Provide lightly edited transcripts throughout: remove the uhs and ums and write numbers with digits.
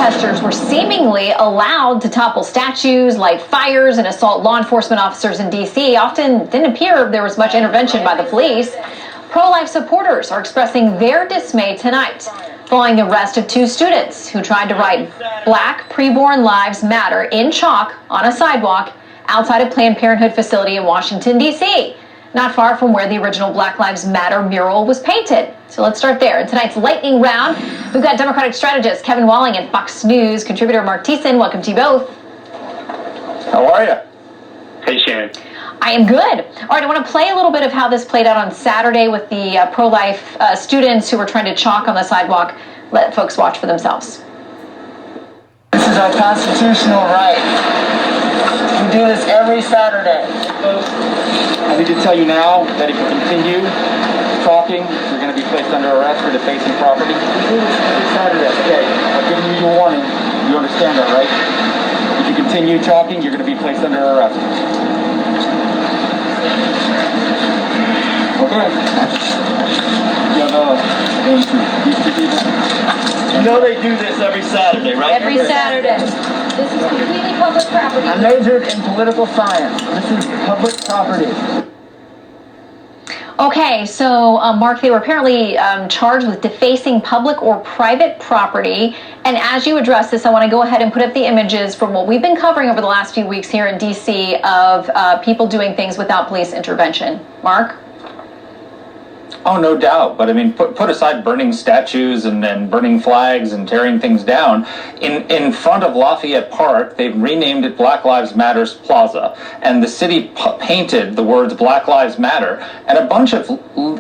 protesters were seemingly allowed to topple statues, light fires, and assault law enforcement officers in D.C. Often didn't appear there was much intervention by the police. Pro-life supporters are expressing their dismay tonight following the arrest of 2 students who tried to write "Black Preborn Lives Matter" in chalk on a sidewalk outside a Planned Parenthood facility in Washington, D.C., not far from where the original Black Lives Matter mural was painted. So let's start there. In tonight's lightning round, we've got Democratic strategist Kevin Walling and Fox News contributor Mark Thiessen. Welcome to you both. How are you? Hey, Shannon. I am good. All right, I want to play a little bit of how this played out on Saturday with the pro-life students who were trying to chalk on the sidewalk. Let folks watch for themselves. This is our constitutional right. We do this every Saturday. I need to tell you now that if you continue talking, you're going to be placed under arrest for defacing property. We do this every Saturday. Okay, I've given you your warning. You understand that, right? If you continue talking, you're going to be placed under arrest. Okay. You have these 2 people. You know they do this every Saturday, right? Every Saturday. This is completely public property. I majored in political science. This is public property. Okay, so Mark, they were apparently charged with defacing public or private property. And as you address this, I want to go ahead and put up the images from what we've been covering over the last few weeks here in D.C. of people doing things without police intervention. Mark? Oh, no doubt. But I mean, put aside burning statues and burning flags and tearing things down. In front of Lafayette Park, they've renamed it Black Lives Matter's Plaza. And the city painted the words Black Lives Matter. And a bunch of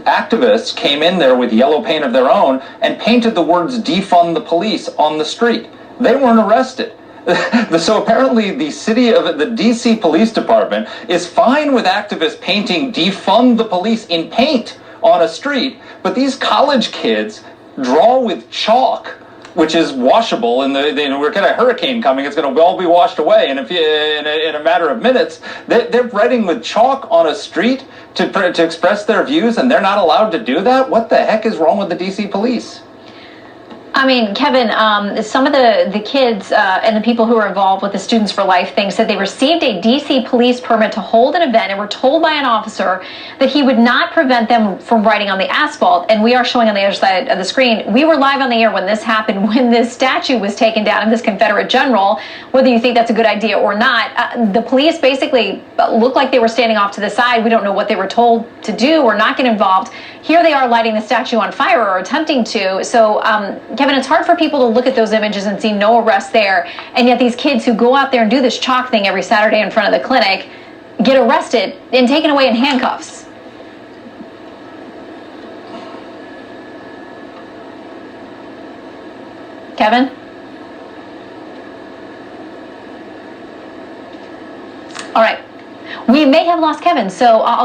activists came in there with yellow paint of their own and painted the words defund the police on the street. They weren't arrested. So apparently the DC Police Department is fine with activists painting defund the police in paint on a street, but these college kids draw with chalk, which is washable, and we're got a hurricane coming. It's going to all be washed away, and in a matter of minutes, they're writing with chalk on a street to express their views, and they're not allowed to do that. What the heck is wrong with the DC police? I mean, Kevin, some of the kids and the people who are involved with the Students for Life thing said they received a D.C. police permit to hold an event and were told by an officer that he would not prevent them from writing on the asphalt. And we are showing on the other side of the screen, we were live on the air when this happened, when this statue was taken down of this Confederate general. Whether you think that's a good idea or not, the police basically looked like they were standing off to the side. We don't know what they were told to do or not get involved. Here they are lighting the statue on fire or attempting to. So, Kevin, it's hard for people to look at those images and see no arrest there, and yet these kids who go out there and do this chalk thing every Saturday in front of the clinic get arrested and taken away in handcuffs. Kevin? All right. We may have lost Kevin, so I'll